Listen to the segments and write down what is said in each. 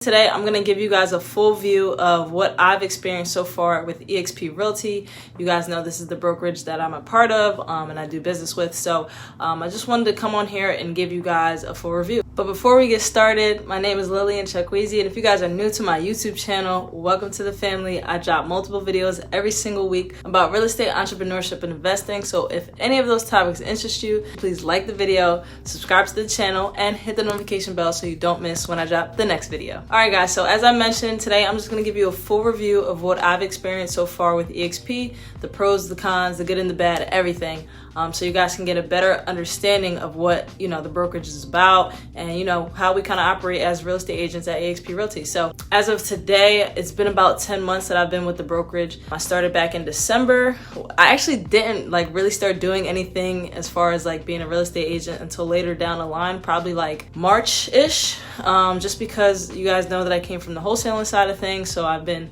Today, I'm going to give you guys a full view of what I've experienced so far with EXP Realty. You guys know this is the brokerage that I'm a part of and I do business with. So I just wanted to come on here and give you guys a full review. But before we get started, my name is Lillian Chukwueze, and if you guys are new to my YouTube channel, welcome to the family. I drop multiple videos every single week about real estate, entrepreneurship, and investing. So if any of those topics interest you, please like the video, subscribe to the channel, and hit the notification bell so you don't miss when I drop the next video. Alright guys, so as I mentioned, today I'm just going to give you a full review of what I've experienced so far with EXP, the pros, the cons, the good and the bad, everything. So you guys can get a better understanding of what, the brokerage is about and, how we kind of operate as real estate agents at EXP Realty. So as of today, it's been about 10 months that I've been with the brokerage. I started back in December. I actually didn't really start doing anything as far as being a real estate agent until later down the line, probably March-ish, just because you guys know that I came from the wholesaling side of things. So I've been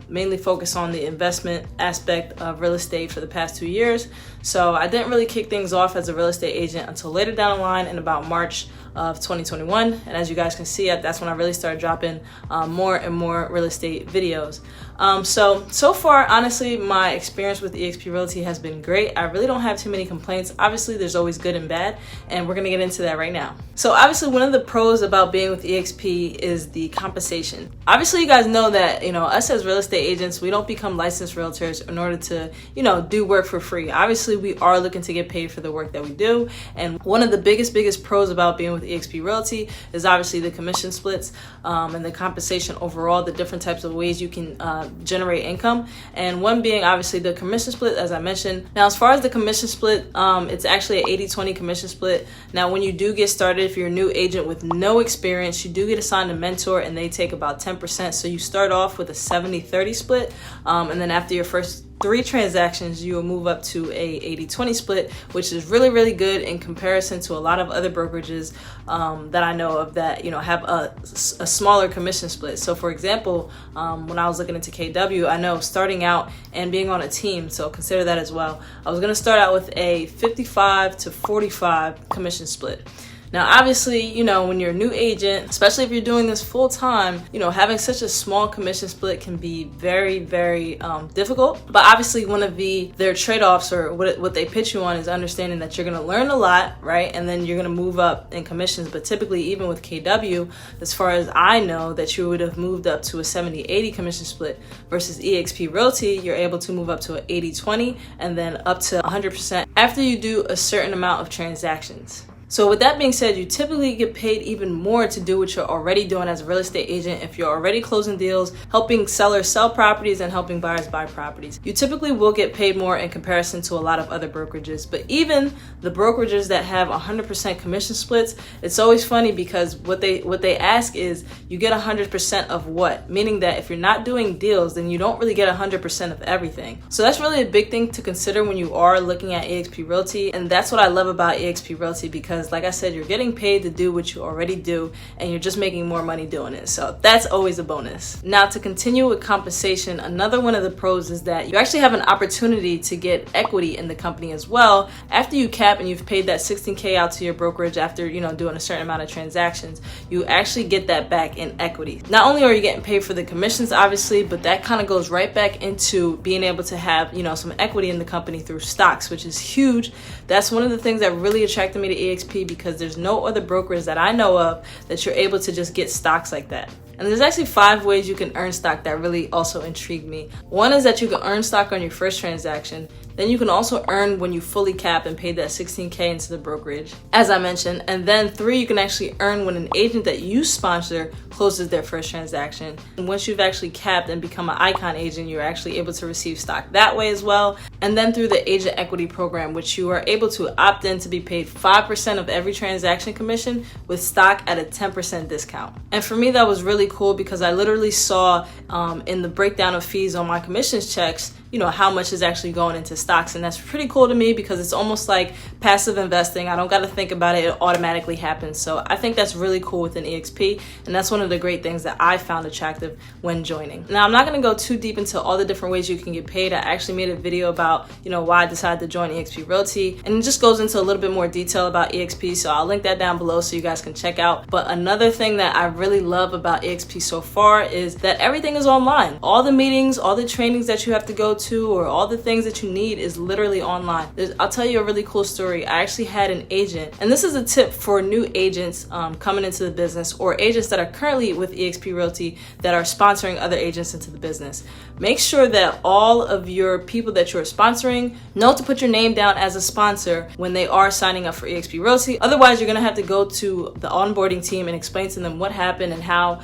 mainly focused on the investment aspect of real estate for the past 2 years. So I didn't really kick things off as a real estate agent until later down the line in about March of 2021. And as you guys can see, that's when I really started dropping more and more real estate videos. So far, honestly, my experience with EXP Realty has been great. I really don't have too many complaints. Obviously, there's always good and bad, and we're gonna get into that right now. So obviously, one of the pros about being with EXP is the compensation. Obviously, you guys know that, us as real estate agents, we don't become licensed realtors in order to, do work for free. Obviously, we are looking to get paid for the work that we do. And one of the biggest pros about being with EXP Realty is obviously the commission splits and the compensation overall, the different types of ways you can generate income. And one being obviously the commission split, as I mentioned. Now, as far as the commission split, it's actually an 80-20 commission split. Now, when you do get started, if you're a new agent with no experience, you do get assigned a mentor and they take about 10%. So you start off with a 70-30 split. And then after your first 3 transactions, you will move up to a 80-20 split, which is really good in comparison to a lot of other brokerages that I know of that have a smaller commission split. So for example, when I was looking into KW, I know starting out and being on a team, so consider that as well, I was going to start out with a 55-45 commission split. Now, obviously, when you're a new agent, especially if you're doing this full time, having such a small commission split can be very difficult. But obviously, one of their trade-offs or what they pitch you on is understanding that you're going to learn a lot, right? And then you're going to move up in commissions. But typically, even with KW, as far as I know, that you would have moved up to a 70-80 commission split versus EXP Realty, you're able to move up to an 80-20 and then up to 100% after you do a certain amount of transactions. So with that being said, you typically get paid even more to do what you're already doing as a real estate agent if you're already closing deals, helping sellers sell properties, and helping buyers buy properties. You typically will get paid more in comparison to a lot of other brokerages. But even the brokerages that have 100% commission splits, it's always funny because what they ask is you get 100% of what? Meaning that if you're not doing deals, then you don't really get 100% of everything. So that's really a big thing to consider when you are looking at EXP Realty. And that's what I love about EXP Realty, because like I said, you're getting paid to do what you already do and you're just making more money doing it. So that's always a bonus. Now, to continue with compensation, another one of the pros is that you actually have an opportunity to get equity in the company as well. After you cap and you've paid that $16K out to your brokerage after, doing a certain amount of transactions, you actually get that back in equity. Not only are you getting paid for the commissions, obviously, but that kind of goes right back into being able to have, some equity in the company through stocks, which is huge. That's one of the things that really attracted me to EXP, because there's no other brokers that I know of that you're able to just get stocks like that. And there's actually 5 ways you can earn stock that really also intrigued me. One is that you can earn stock on your first transaction. Then you can also earn when you fully cap and pay that $16K into the brokerage, as I mentioned. And then 3, you can actually earn when an agent that you sponsor closes their first transaction. And once you've actually capped and become an icon agent, you're actually able to receive stock that way as well. And then through the agent equity program, which you are able to opt in to be paid 5% of every transaction commission with stock at a 10% discount. And for me, that was really cool because I literally saw in the breakdown of fees on my commissions checks, how much is actually going into stocks. And that's pretty cool to me because it's almost like passive investing. I don't got to think about it. It automatically happens. So I think that's really cool within EXP. And that's one of the great things that I found attractive when joining. Now, I'm not going to go too deep into all the different ways you can get paid. I actually made a video about, why I decided to join EXP Realty. And it just goes into a little bit more detail about EXP. So I'll link that down below so you guys can check out. But another thing that I really love about EXP so far is that everything is online. All the meetings, all the trainings that you have to go to, or all the things that you need is literally online. I'll tell you a really cool story. I actually had an agent, and this is a tip for new agents coming into the business, or agents that are currently with EXP Realty that are sponsoring other agents into the business. Make sure that all of your people that you're sponsoring know to put your name down as a sponsor when they are signing up for EXP Realty. Otherwise, you're going to have to go to the onboarding team and explain to them what happened and how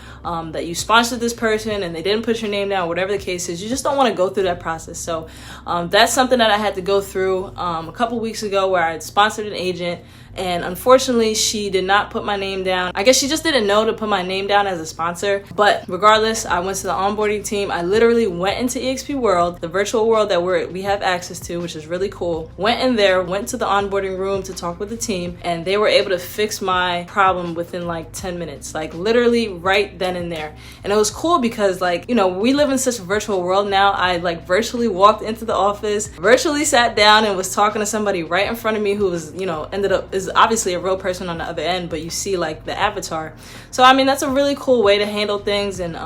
that you sponsored this person and they didn't put your name down, whatever the case is. You just don't want to go through that process. So that's something that I had to go through a couple weeks ago, where I had sponsored an agent, and unfortunately she did not put my name down. I guess she just didn't know to put my name down as a sponsor. But regardless, I went to the onboarding team. I literally went into EXP World, the virtual world that we have access to, which is really cool. Went in there, went to the onboarding room to talk with the team, and they were able to fix my problem within like 10 minutes, like literally right then and there. And it was cool because we live in such a virtual world now. I virtually walked into the office, virtually sat down and was talking to somebody right in front of me who was, is obviously a real person on the other end, but you see the avatar. So I mean, that's a really cool way to handle things and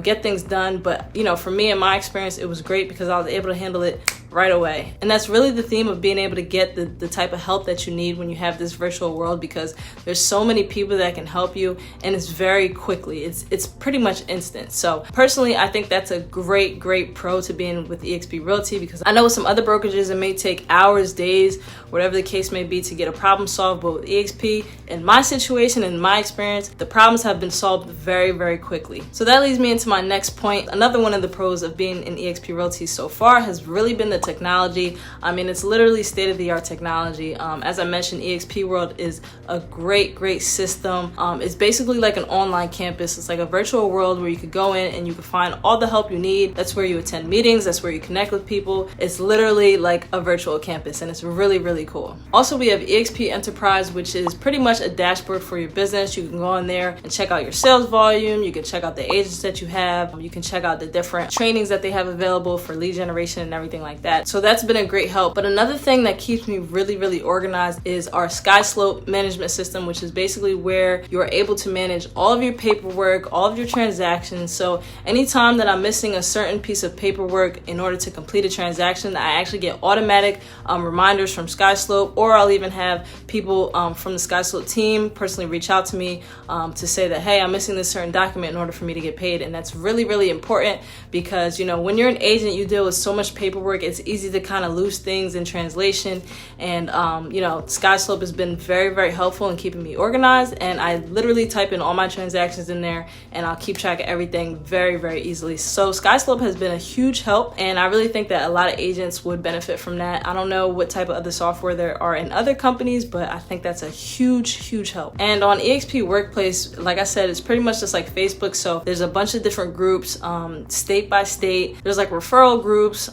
get things done. But for me, in my experience, it was great because I was able to handle it right away. And that's really the theme of being able to get the type of help that you need when you have this virtual world, because there's so many people that can help you, and it's very quickly. It's pretty much instant. So personally, I think that's a great pro to being with EXP Realty, because I know with some other brokerages it may take hours, days, whatever the case may be to get a problem solved. But with EXP, in my situation, in my experience, the problems have been solved very quickly. So that leads me into my next point. Another one of the pros of being in EXP Realty so far has really been the technology. I mean, it's literally state-of-the-art technology. As I mentioned, EXP World is a great system. It's basically like an online campus. It's like a virtual world where you could go in and you can find all the help you need. That's where you attend meetings. That's where you connect with people. It's literally like a virtual campus, and it's really cool. Also, we have EXP Enterprise, which is pretty much a dashboard for your business. You can go in there and check out your sales volume. You can check out the agents that you have. You can check out the different trainings that they have available for lead generation and everything like that. So that's been a great help. But another thing that keeps me really organized is our SkySlope management system, which is basically where you're able to manage all of your paperwork, all of your transactions. So anytime that I'm missing a certain piece of paperwork in order to complete a transaction, I actually get automatic reminders from SkySlope, or I'll even have people from the SkySlope team personally reach out to me to say that, hey, I'm missing this certain document in order for me to get paid. And that's really important because, when you're an agent, you deal with so much paperwork. It's easy to kind of lose things in translation, and SkySlope has been very helpful in keeping me organized, and I literally type in all my transactions in there and I'll keep track of everything very easily. So SkySlope has been a huge help, and I really think that a lot of agents would benefit from that. I don't know what type of other software there are in other companies, but I think that's a huge help. And on EXP Workplace, like I said, it's pretty much just like Facebook. So there's a bunch of different groups, state by state. There's like referral groups,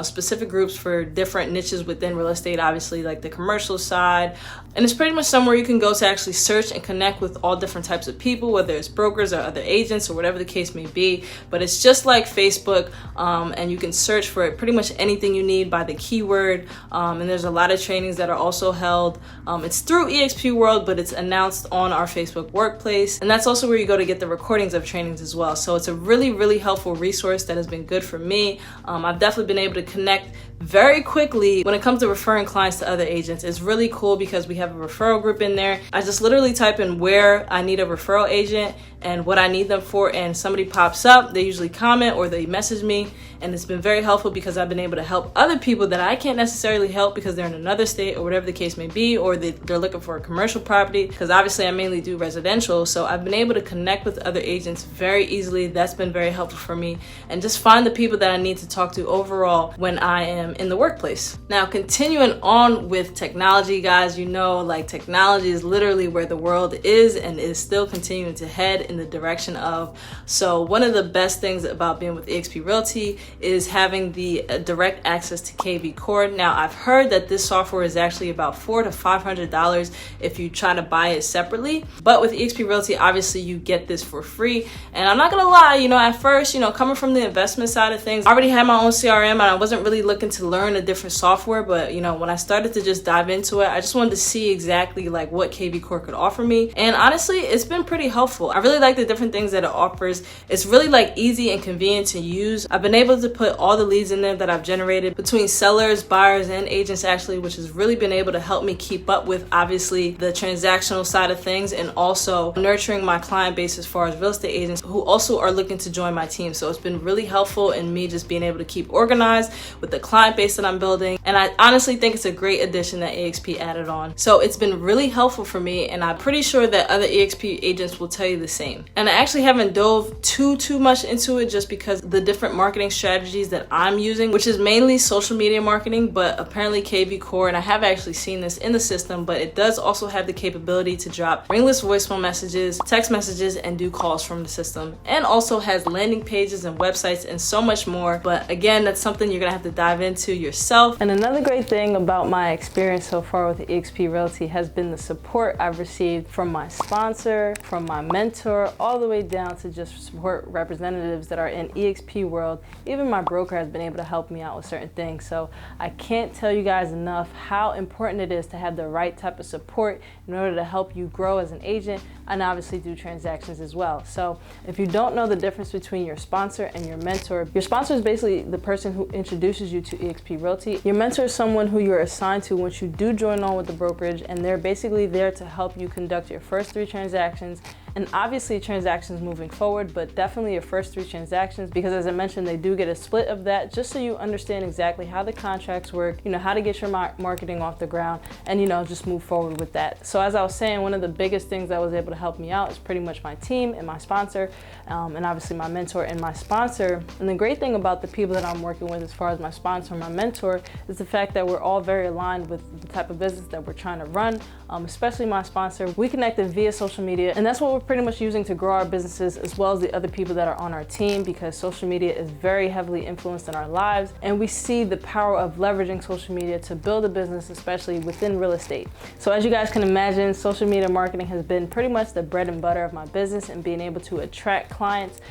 specific groups for different niches within real estate, obviously like the commercial side. And it's pretty much somewhere you can go to actually search and connect with all different types of people, whether it's brokers or other agents or whatever the case may be. But it's just like Facebook, and you can search for it, pretty much anything you need by the keyword. And there's a lot of trainings that are also held. It's through EXP World, but it's announced on our Facebook Workplace. And that's also where you go to get the recordings of trainings as well. So it's a really helpful resource that has been good for me. I've definitely been able to connect very quickly when it comes to referring clients to other agents. It's really cool because we have a referral group in there. I just literally type in where I need a referral agent and what I need them for, and somebody pops up. They usually comment or they message me, and it's been very helpful because I've been able to help other people that I can't necessarily help because they're in another state or whatever the case may be, or they're looking for a commercial property, because obviously I mainly do residential. So I've been able to connect with other agents very easily. That's been very helpful for me, and just find the people that I need to talk to overall when when I am in the workplace. Now, continuing on with technology, guys, you know, like technology is literally where the world is and is still continuing to head in the direction of. So one of the best things about being with EXP Realty is having the direct access to KV Core. Now, I've heard that this software is actually about $400 to $500 if you try to buy it separately. But with EXP Realty, obviously you get this for free. And I'm not gonna lie, you know, at first, you know, coming from the investment side of things, I already had my own CRM and I wasn't really looking to learn a different software. But, you know, when I started to just dive into it, I just wanted to see exactly like what KV Core could offer me. And honestly, it's been pretty helpful. I really like the different things that it offers. It's really like easy and convenient to use. I've been able to put all the leads in there that I've generated between sellers, buyers, and agents actually, which has really been able to help me keep up with obviously the transactional side of things and also nurturing my client base as far as real estate agents who also are looking to join my team. So it's been really helpful in me just being able to keep organized with the client base that I'm building. And I honestly think it's a great addition that EXP added on. So it's been really helpful for me, and I'm pretty sure that other EXP agents will tell you the same. And I actually haven't dove too much into it just because the different marketing strategies that I'm using, which is mainly social media marketing, but apparently KV Core, and I have actually seen this in the system, but it does also have the capability to drop ringless voicemail messages, text messages, and do calls from the system, and also has landing pages and websites and so much more. But again, that's something you're gonna have to dive into yourself. And another great thing about my experience so far with EXP Realty has been the support I've received from my sponsor, from my mentor, all the way down to just support representatives that are in EXP world. Even my broker has been able to help me out with certain things. So I can't tell you guys enough how important it is to have the right type of support in order to help you grow as an agent and obviously do transactions as well. So if you don't know the difference between your sponsor and your mentor, your sponsor is basically the person who introduces you to EXP Realty. Your mentor is someone who you're assigned to once you do join on with the brokerage, and they're basically there to help you conduct your first 3 transactions, and obviously transactions moving forward, but definitely your first 3 transactions, because as I mentioned, they do get a split of that just so you understand exactly how the contracts work, you know, how to get your marketing off the ground, and, you know, just move forward with that. So as I was saying, one of the biggest things that was able to help me out is pretty much my team and my sponsor, and obviously my mentor and my sponsor. And the great thing about the people that I'm working with as far as my sponsor and my mentor is the fact that we're all very aligned with the type of business that we're trying to run, especially my sponsor. We connected via social media, and that's what we're pretty much using to grow our businesses, as well as the other people that are on our team, because social media is very heavily influenced in our lives, and we see the power of leveraging social media to build a business, especially within real estate. So as you guys can imagine, social media marketing has been pretty much the bread and butter of my business, and being able to attract clients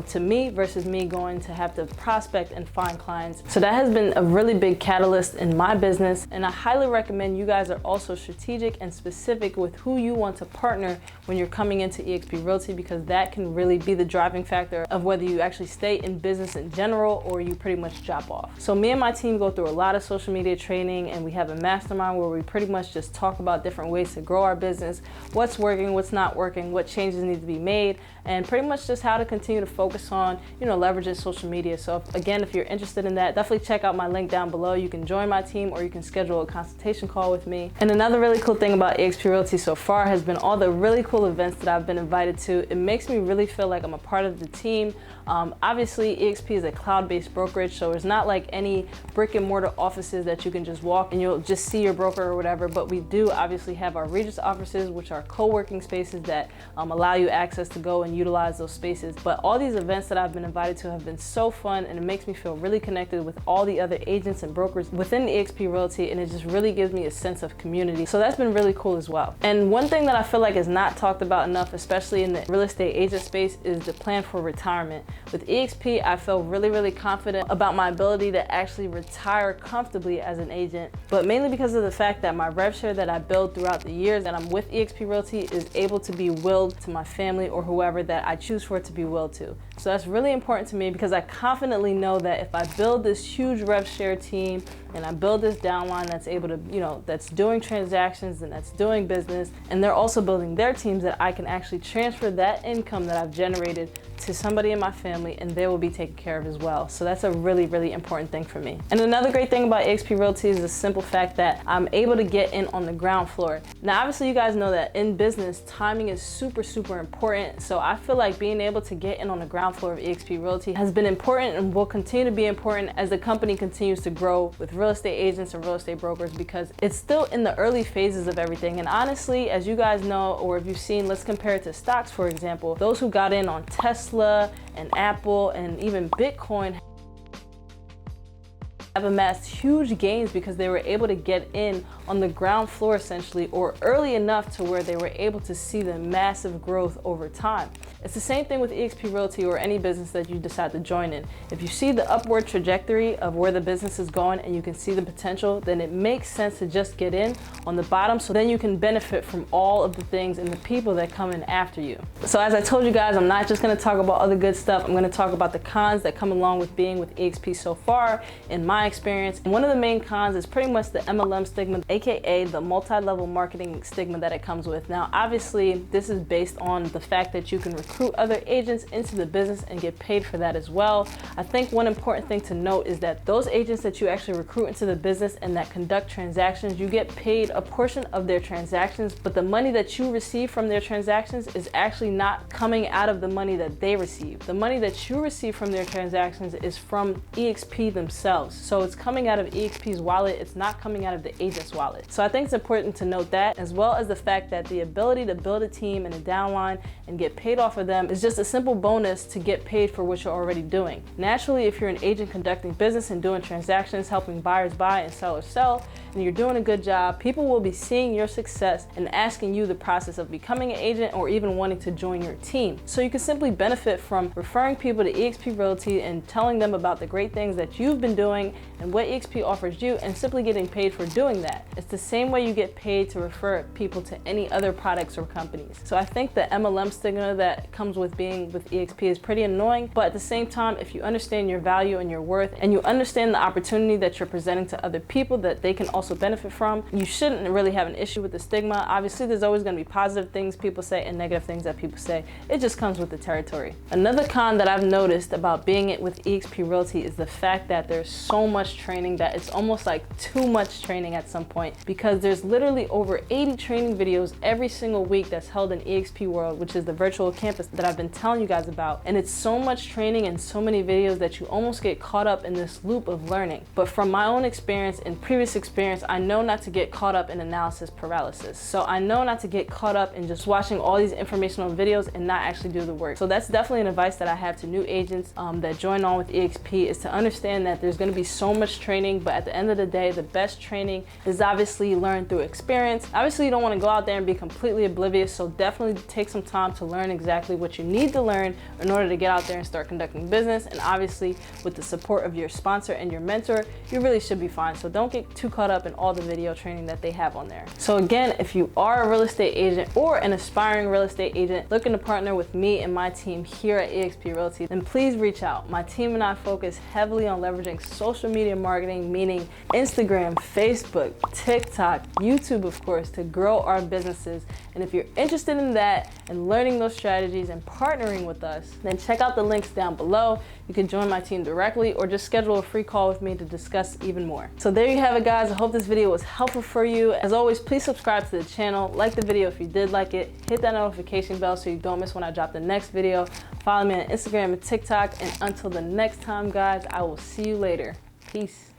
to me versus me going to have to prospect and find clients. So that has been a really big catalyst in my business, and I highly recommend you guys are also strategic and specific with who you want to partner when you're coming into EXP Realty, because that can really be the driving factor of whether you actually stay in business in general or you pretty much drop off. So me and my team go through a lot of social media training, and we have a mastermind where we pretty much just talk about different ways to grow our business, what's working, what's not working, what changes need to be made, and pretty much just how to continue to focus on, you know, leveraging social media. So if you're interested in that, definitely check out my link down below. You can join my team or you can schedule a consultation call with me. And another really cool thing about EXP Realty so far has been all the really cool events that I've been invited to. It makes me really feel like I'm a part of the team. Obviously, EXP is a cloud-based brokerage, so it's not like any brick and mortar offices that you can just walk and you'll just see your broker or whatever, but we do obviously have our Regis offices, which are co-working spaces that allow you access to go and utilize those spaces. But all these events that I've been invited to have been so fun, and it makes me feel really connected with all the other agents and brokers within EXP Realty, and it just really gives me a sense of community. So that's been really cool as well. And one thing that I feel like is not talked about enough, especially in the real estate agent space, is the plan for retirement. With EXP, I feel really confident about my ability to actually retire comfortably as an agent, but mainly because of the fact that my rev share that I build throughout the years that I'm with EXP Realty is able to be willed to my family or whoever that I choose for it to be willed to. So that's really important to me, because I confidently know that if I build this huge rev share team and I build this downline that's able to, that's doing transactions and that's doing business, and they're also building their teams, that I can actually transfer that income that I've generated to somebody in my family, and they will be taken care of as well. So that's a really, really important thing for me. And another great thing about EXP Realty is the simple fact that I'm able to get in on the ground floor. Now, obviously you guys know that in business, timing is super, super important. So I feel like being able to get in on the ground floor of EXP Realty has been important and will continue to be important as the company continues to grow with real estate agents and real estate brokers, because it's still in the early phases of everything. And honestly, as you guys know, or if you've seen, let's compare it to stocks, for example. Those who got in on Tesla and Apple and even Bitcoin have amassed huge gains because they were able to get in on the ground floor essentially, or early enough to where they were able to see the massive growth over time. It's the same thing with EXP Realty or any business that you decide to join in. If you see the upward trajectory of where the business is going and you can see the potential, then it makes sense to just get in on the bottom, so then you can benefit from all of the things and the people that come in after you. So as I told you guys, I'm not just going to talk about other good stuff. I'm going to talk about the cons that come along with being with EXP so far in my experience. And one of the main cons is pretty much the MLM stigma, aka the multi-level marketing stigma that it comes with. Now, obviously, this is based on the fact that you can recruit other agents into the business and get paid for that as well. I think one important thing to note is that those agents that you actually recruit into the business and that conduct transactions, you get paid a portion of their transactions, but the money that you receive from their transactions is actually not coming out of the money that they receive. The money that you receive from their transactions is from EXP themselves. So it's coming out of EXP's wallet. It's not coming out of the agent's wallet. So I think it's important to note that, as well as the fact that the ability to build a team and a downline and get paid off of them is just a simple bonus to get paid for what you're already doing. Naturally, if you're an agent conducting business and doing transactions, helping buyers buy and sellers sell, and you're doing a good job, people will be seeing your success and asking you the process of becoming an agent or even wanting to join your team. So you can simply benefit from referring people to EXP Realty and telling them about the great things that you've been doing and what EXP offers you, and simply getting paid for doing that. It's the same way you get paid to refer people to any other products or companies. So I think the MLM stigma that comes with being with EXP is pretty annoying, but at the same time, if you understand your value and your worth, and you understand the opportunity that you're presenting to other people that they can also benefit from, you shouldn't really have an issue with the stigma. Obviously, there's always going to be positive things people say and negative things that people say. It just comes with the territory. Another con that I've noticed about being it with EXP Realty is the fact that there's so much training that it's almost like too much training at some point, because there's literally over 80 training videos every single week that's held in EXP World, which is the virtual campus that I've been telling you guys about. And it's so much training and so many videos that you almost get caught up in this loop of learning. But from my own experience and previous experience, I know not to get caught up in analysis paralysis. So I know not to get caught up in just watching all these informational videos and not actually do the work. So that's definitely an advice that I have to new agents that join on with EXP, is to understand that there's going to be so much training, but at the end of the day, the best training is obviously learned through experience. Obviously, you don't want to go out there and be completely oblivious, so definitely take some time to learn exactly what you need to learn in order to get out there and start conducting business. And obviously, with the support of your sponsor and your mentor, you really should be fine. So don't get too caught up in all the video training that they have on there. So again, if you are a real estate agent or an aspiring real estate agent looking to partner with me and my team here at EXP Realty, then please reach out. My team and I focus heavily on leveraging social media marketing, meaning Instagram, Facebook, TikTok, YouTube, of course, to grow our businesses. And if you're interested in that and learning those strategies and partnering with us, then check out the links down below. You can join my team directly or just schedule a free call with me to discuss even more. So there you have it, guys. I hope this video was helpful for you. As always, please subscribe to the channel, like the video if you did like it, hit that notification bell so you don't miss when I drop the next video. Follow me on Instagram and TikTok. And until the next time, guys, I will see you later. Peace.